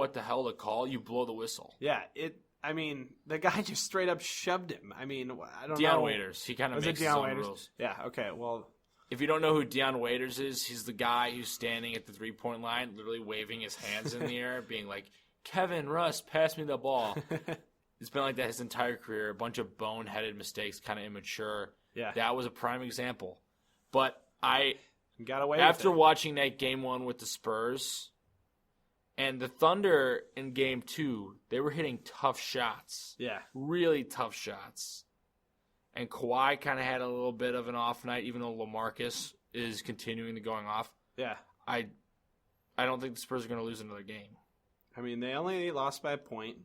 what the hell to call, you blow the whistle. Yeah, the guy just straight up shoved him. I mean, I don't know. Deion Waiters. He kind of makes his own rules. Yeah, okay, well. If you don't know who Deion Waiters is, he's the guy who's standing at the three-point line, literally waving his hands in the air, being like, Kevin, Russ, pass me the ball. It's been like that his entire career. A bunch of boneheaded mistakes, kind of immature. Yeah. That was a prime example. But got away after with it. watching that game 1 with the Spurs and the Thunder in game 2, they were hitting tough shots. Yeah. Really tough shots. And Kawhi kind of had a little bit of an off night, even though LaMarcus is continuing to going off. Yeah. I don't think the Spurs are going to lose another game. I mean, they only lost by a point.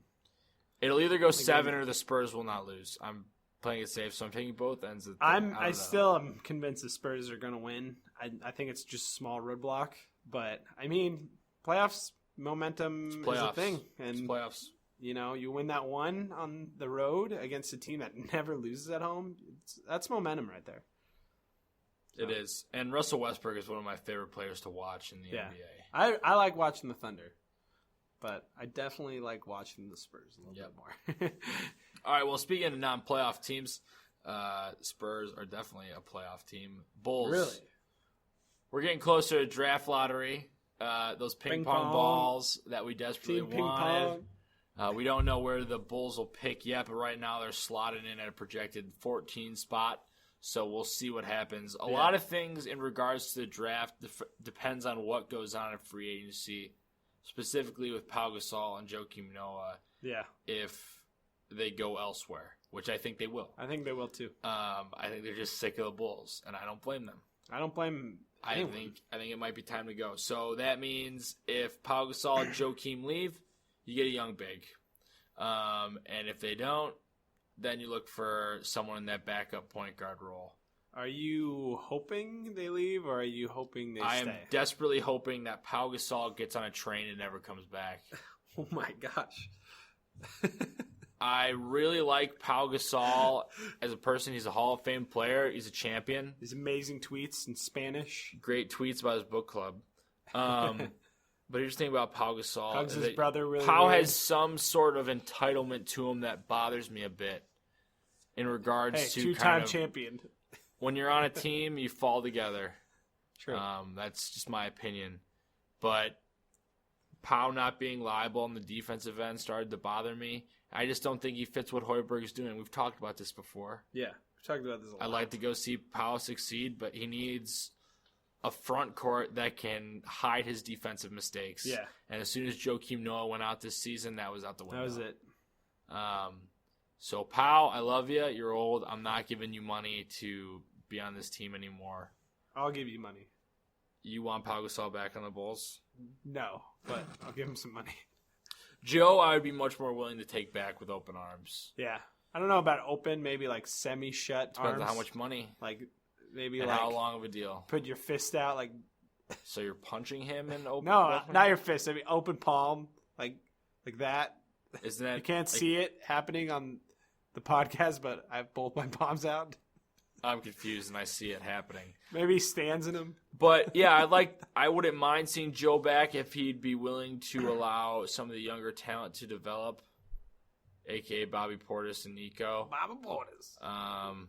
It'll either go 7 or the Spurs will not lose. I'm playing it safe, so I'm taking both ends of the thing. I still am convinced the Spurs are going to win. I think it's just a small roadblock. But, I mean, playoffs momentum is a thing. And it's playoffs. You know, you win that one on the road against a team that never loses at home. That's momentum right there. So. It is. And Russell Westbrook is one of my favorite players to watch in the NBA. I like watching the Thunder. But I definitely like watching the Spurs a little bit more. All right, well, speaking of non-playoff teams, Spurs are definitely a playoff team. Bulls. Really? We're getting closer to draft lottery. Those ping pong balls that we desperately wanted. We don't know where the Bulls will pick yet, but right now they're slotted in at a projected 14 spot. So we'll see what happens. A lot of things in regards to the draft depends on what goes on in free agency. Specifically with Pau Gasol and Joakim Noah, if they go elsewhere, which I think they will. I think they will too. I think they're just sick of the Bulls, and I don't blame them. I don't blame anyone. I think it might be time to go. So that means if Pau Gasol and Joakim leave, you get a young big. And if they don't, then you look for someone in that backup point guard role. Are you hoping they leave, or are you hoping they stay? I am desperately hoping that Pau Gasol gets on a train and never comes back. Oh, my gosh. I really like Pau Gasol as a person. He's a Hall of Fame player. He's a champion. His amazing tweets in Spanish. Great tweets about his book club. But here's the thing about Pau Gasol. Hugs his brother really Pau weird. has some sort of entitlement to him that bothers me a bit in regards to two-time champion. When you're on a team, you fall together. True. That's just my opinion. But Pau not being liable on the defensive end started to bother me. I just don't think he fits what Hoiberg is doing. We've talked about this before. Yeah, we've talked about this a lot. I'd like to go see Pau succeed, but he needs a front court that can hide his defensive mistakes. Yeah. And as soon as Joakim Noah went out this season, that was out the window. That was it. So, Pau, I love you. You're old. I'm not giving you money to be on this team anymore. I'll give you money. You want Pau Gasol back on the Bulls? No, but I'll give him some money. Joe, I would be much more willing to take back with open arms. Yeah. I don't know about open, maybe like semi-shut Depends arms. on how much money. Like maybe and like how long of a deal. Put your fist out like. So you're punching him in open? No, not your fist. I mean open palm, like that. Isn't that you can't see it happening on the podcast, but I have both my palms out. I'm confused and I see it happening. Maybe he stands in them. But yeah, I wouldn't mind seeing Joe back if he'd be willing to allow some of the younger talent to develop, aka Bobby Portis and Nico. Bobby Portis.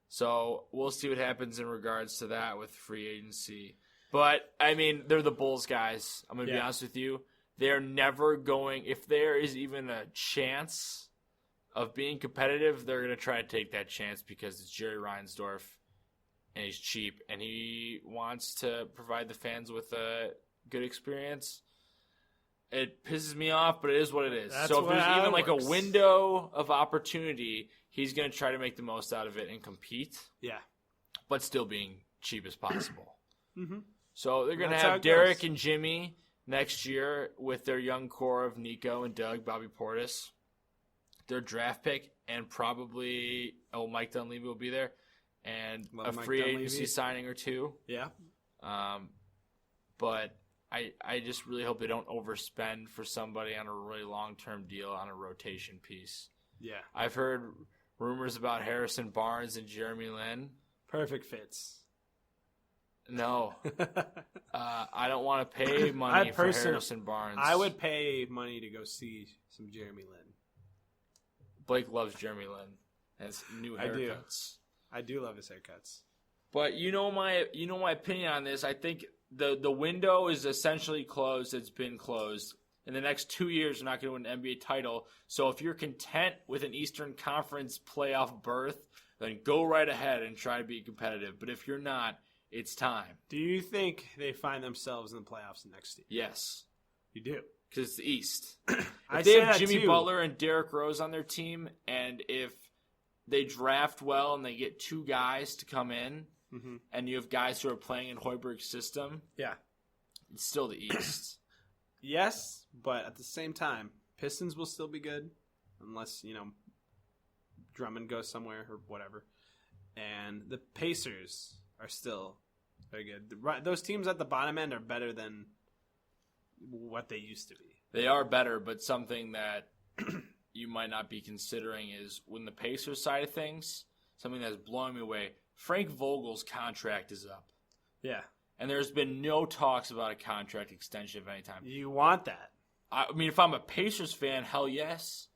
So we'll see what happens in regards to that with free agency. But I mean, they're the Bulls guys. I'm gonna be honest with you. They're never going. If there is even a chance of being competitive, they're going to try to take that chance because it's Jerry Reinsdorf and he's cheap and he wants to provide the fans with a good experience. It pisses me off, but it is what it is. That's so if there's even like a works. window of opportunity, he's going to try to make the most out of it and compete. Yeah. But still being cheap as possible. Mm-hmm. So they're going to have Derek and Jimmy next year with their young core of Nico and Doug, Bobby Portis. Their draft pick, and probably Mike Dunleavy will be there, and a free agency signing or two. Yeah. But I just really hope they don't overspend for somebody on a really long-term deal on a rotation piece. Yeah. I've heard rumors about Harrison Barnes and Jeremy Lin. Perfect fits. No. I don't want to pay money for Harrison Barnes. I would pay money to go see some Jeremy Lin. Blake loves Jeremy Lin and his new haircuts. I do love his haircuts. But you know my opinion on this. I think the window is essentially closed. It's been closed. In the next 2 years, you're not going to win an NBA title. So if you're content with an Eastern Conference playoff berth, then go right ahead and try to be competitive. But if you're not, it's time. Do you think they find themselves in the playoffs next year? Yes. You do? Because it's the East. If they have Jimmy Butler and Derrick Rose on their team, and if they draft well and they get 2 guys to come in, and you have guys who are playing in Hoiberg's system, it's still the East. Yes, but at the same time, Pistons will still be good unless, Drummond goes somewhere or whatever. And the Pacers are still very good. Those teams at the bottom end are better than what they used to be. They are better, but something that you might not be considering is when the Pacers side of things, something that's blowing me away, Frank Vogel's contract is up. Yeah. And there's been no talks about a contract extension of any time. You want that. I mean, if I'm a Pacers fan, hell yes.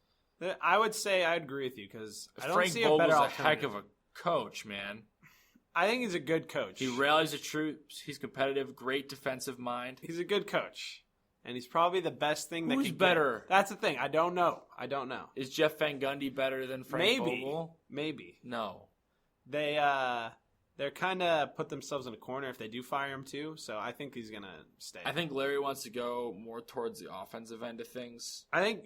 I would say I agree with you because I don't Frank see Vogel's a better a alternative. heck of a coach, man. I think he's a good coach. He rallies the troops. He's competitive. Great defensive mind. He's a good coach. And he's probably the best thing that Who's could better? Get. That's the thing. I don't know. Is Jeff Van Gundy better than Frank Vogel? Maybe. No. They're kind of put themselves in a corner if they do fire him too. So I think he's gonna stay. I think Larry wants to go more towards the offensive end of things. I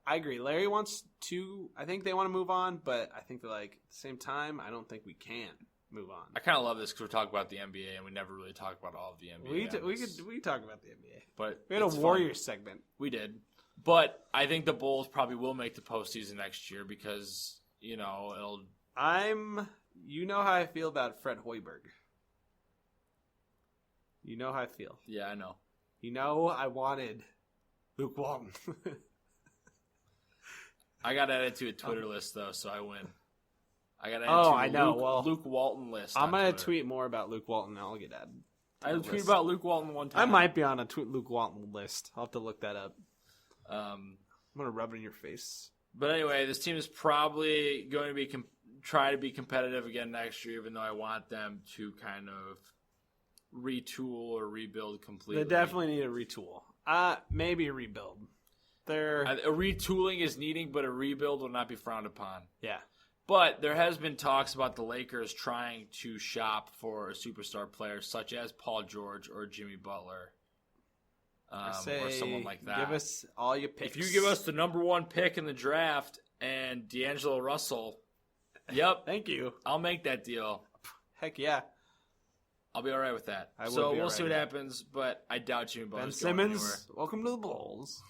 agree. Larry wants to. I think they want to move on, but I think they're like at the same time. I don't think we can move on. I kind of love this because we're talking about the NBA and we never really talk about all of the NBA. We talk about the NBA, but we had a Warriors segment. We did, but I think the Bulls probably will make the postseason next year because it'll. You know how I feel about Fred Hoiberg. You know how I feel. Yeah, I know. I wanted Luke Walton. I got added to a Twitter list, though, so I win. I got added to Luke Walton list. I'm going to tweet more about Luke Walton, and I'll get added. I tweeted about Luke Walton one time. I might be on a Luke Walton list. I'll have to look that up. I'm going to rub it in your face. But anyway, this team is probably going to be try to be competitive again next year, even though I want them to kind of retool or rebuild completely. They definitely need a retool. Maybe a rebuild. A retooling is needing, but a rebuild will not be frowned upon. Yeah. But there has been talks about the Lakers trying to shop for a superstar player such as Paul George or Jimmy Butler. Or someone like that. Give us all your picks. If you give us the number 1 pick in the draft and D'Angelo Russell, yep. Thank you. I'll make that deal. Heck yeah. I'll be all right with that. We'll see what happens, but I doubt Jimmy Butler's going anywhere. Ben Simmons, welcome to the Bulls.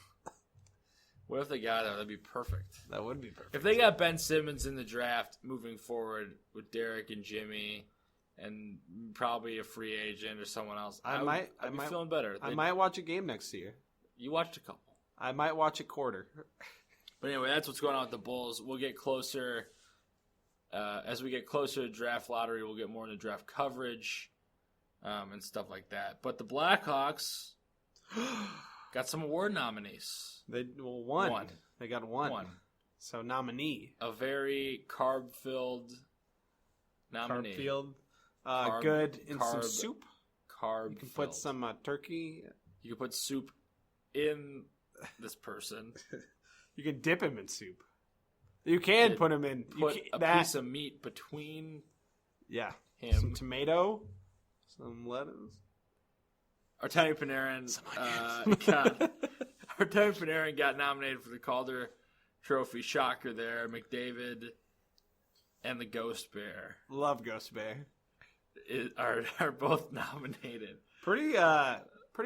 What if they got that? That'd be perfect. That would be perfect. If they got Ben Simmons in the draft moving forward with Derek and Jimmy and probably a free agent or someone else, I'd be feeling better. I might watch a game next year. You watched a couple. I might watch a quarter. But anyway, that's what's going on with the Bulls. We'll get closer. As we get closer to draft lottery, we'll get more into draft coverage and stuff like that. But the Blackhawks got some award nominees. One. They got one. So nominee. A very carb-filled nominee. Carb-filled. Good in some soup. Carb. You can put some turkey. You can put soup in this person. You can dip him in soup. You can put him in. Put a piece of meat between. Yeah. Him. Some tomato. Some lettuce. Artemi Panarin. Artemi Panarin got nominated for the Calder Trophy. Shocker there. McDavid and the Ghost Bear. Love Ghost Bear. Are both nominated. Pretty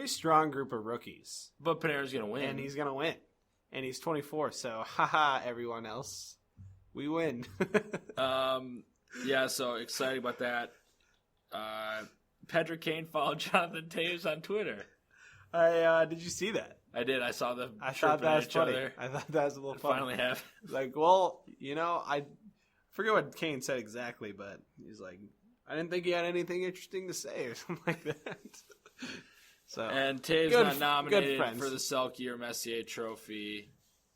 strong group of rookies. But Panarin's going to win. And he's going to win. And he's 24, so haha, everyone else. We win. Yeah, so excited about that. Patrick Kane followed Jonathan Taves on Twitter. Did you see that? I did. I saw the I thought that was funny. I thought that was a little funny. Finally have. Like, well, I forget what Kane said exactly, but he's like, I didn't think he had anything interesting to say or something like that. So and Taves not nominated for the Selke or Messier Trophy.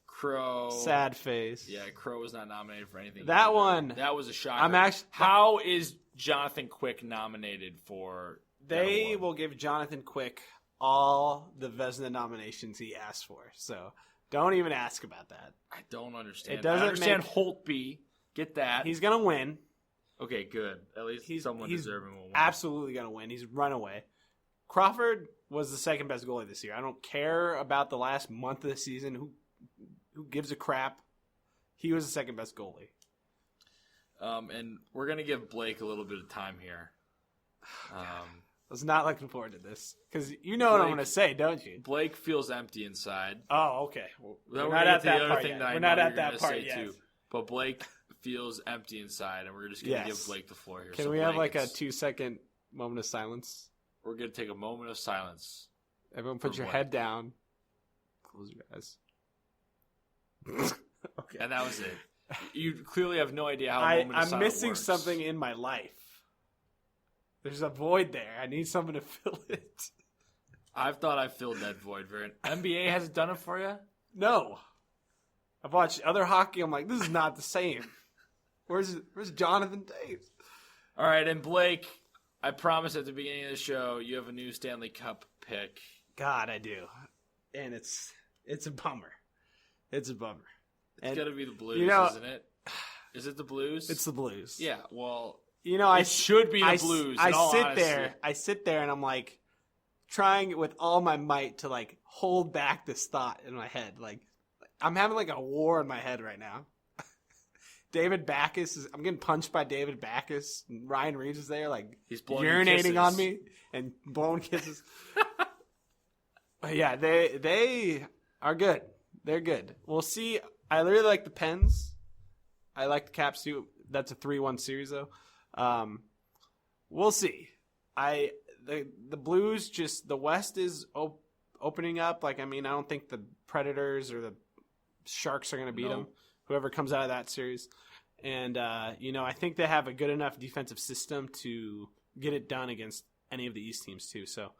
Crow. Sad face. Yeah, Crow was not nominated for anything. That one. That was a shocker. How is Jonathan Quick nominated for? They will give Jonathan Quick all the Vezina nominations he asked for. So don't even ask about that. I don't understand. It doesn't I understand Holtby. Get that. He's gonna win. Okay, good. At least someone deserving will win. Absolutely gonna win. He's runaway. Crawford was the second best goalie this year. I don't care about the last month of the season. Who gives a crap? He was the second best goalie. And we're going to give Blake a little bit of time here. I was not looking forward to this. Because you know what I'm going to say, don't you? Blake feels empty inside. Oh, okay. We're not at that part yet. We're not at that part yet. Too. But Blake feels empty inside, and we're just going to give Blake the floor here. Can we have like a 2-second moment of silence? We're going to take a moment of silence. Everyone put your head down. Close your eyes. Okay. And that was it. You clearly have no idea how I'm missing something in my life. There's a void there. I need someone to fill it. I've thought I filled that void. NBA hasn't done it for you? No. I've watched other hockey. I'm like, this is not the same. Where's Jonathan Taves? All right, and Blake, I promised at the beginning of the show you have a new Stanley Cup pick. God, I do. And it's a bummer. It's a bummer. It's got to be the Blues, isn't it? Is it the Blues? It's the Blues. Yeah, well, it should be the Blues. I sit there and I'm like trying with all my might to like hold back this thought in my head. Like I'm having like a war in my head right now. David Backes I'm getting punched by David Backes. Ryan Reeves is there, like he's blowing urinating on me and blowing kisses. Yeah, they are good. They're good. We'll see. I really like the Pens. I like the Caps too. That's a 3-1 series though. We'll see. The Blues just the West is opening up. Like I don't think the Predators or the Sharks are going to beat them. Whoever comes out of that series, and I think they have a good enough defensive system to get it done against any of the East teams too. So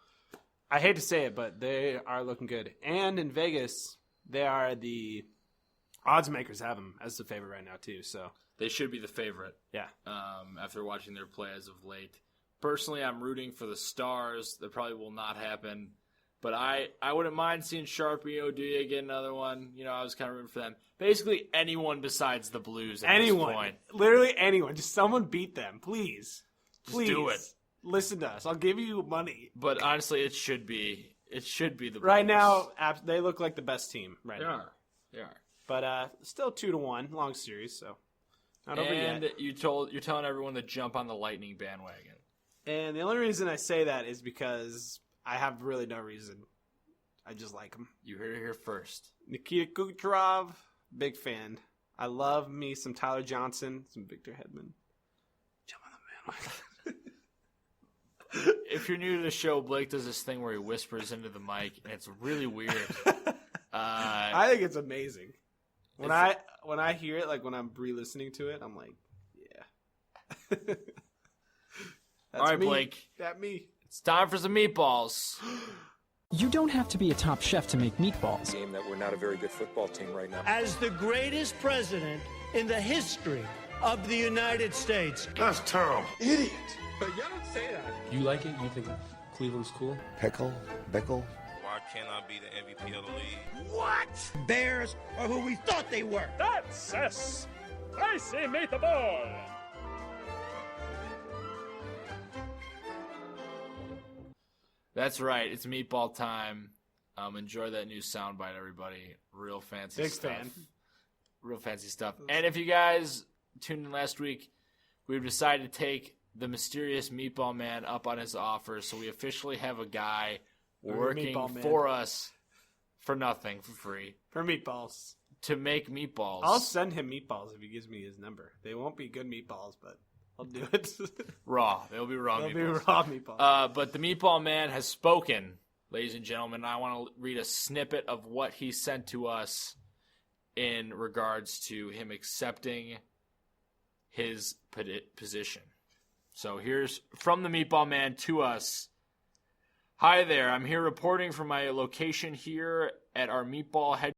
I hate to say it, but they are looking good. And in Vegas, they are the odds makers have them as the favorite right now too. So they should be the favorite. Yeah. After watching their play as of late, personally, I'm rooting for the Stars. That probably will not happen, but I wouldn't mind seeing Sharpie Oduya get another one. I was kind of rooting for them. Basically, anyone besides the Blues. At this point. Literally anyone. Just someone beat them, please. Please do it. Listen to us. I'll give you money. But honestly, it should be the Blues. Right now, they look like the best team now. They are. But still 2-1, long series, so not over yet. And you're telling everyone to jump on the Lightning bandwagon. And the only reason I say that is because I have really no reason. I just like him. You heard it here first. Nikita Kucherov, big fan. I love me some Tyler Johnson, some Victor Hedman. Jump on the bandwagon. If you're new to the show, Blake does this thing where he whispers into the mic, and it's really weird. I think it's amazing. When I hear it, like when I'm re-listening to it, I'm like, yeah. All right, Blake. That me. It's time for some meatballs. You don't have to be a top chef to make meatballs. Game that we're not a very good football team right now. As the greatest president in the history of the United States. That's terrible. Idiot. But y'all don't say that. You like it? You think Cleveland's cool? Bickle. Why can't I be the MVP of the league? What? Bears are who we thought they were. That's a spicy meatball. That's right. It's meatball time. Enjoy that new soundbite, everybody. Real fancy Big stuff. fan. Real fancy stuff. And if you guys tuned in last week, we've decided to take the mysterious Meatball Man up on his offer. So we officially have a guy working for us for nothing, for free. For meatballs. To make meatballs. I'll send him meatballs if he gives me his number. They won't be good meatballs, but I'll do it. Raw. They'll be raw meatballs. They'll be raw meatballs. But the Meatball Man has spoken, ladies and gentlemen. I want to read a snippet of what he sent to us in regards to him accepting his position. So here's from the Meatball Man to us. Hi there, I'm here reporting from my location here at our Meatball head.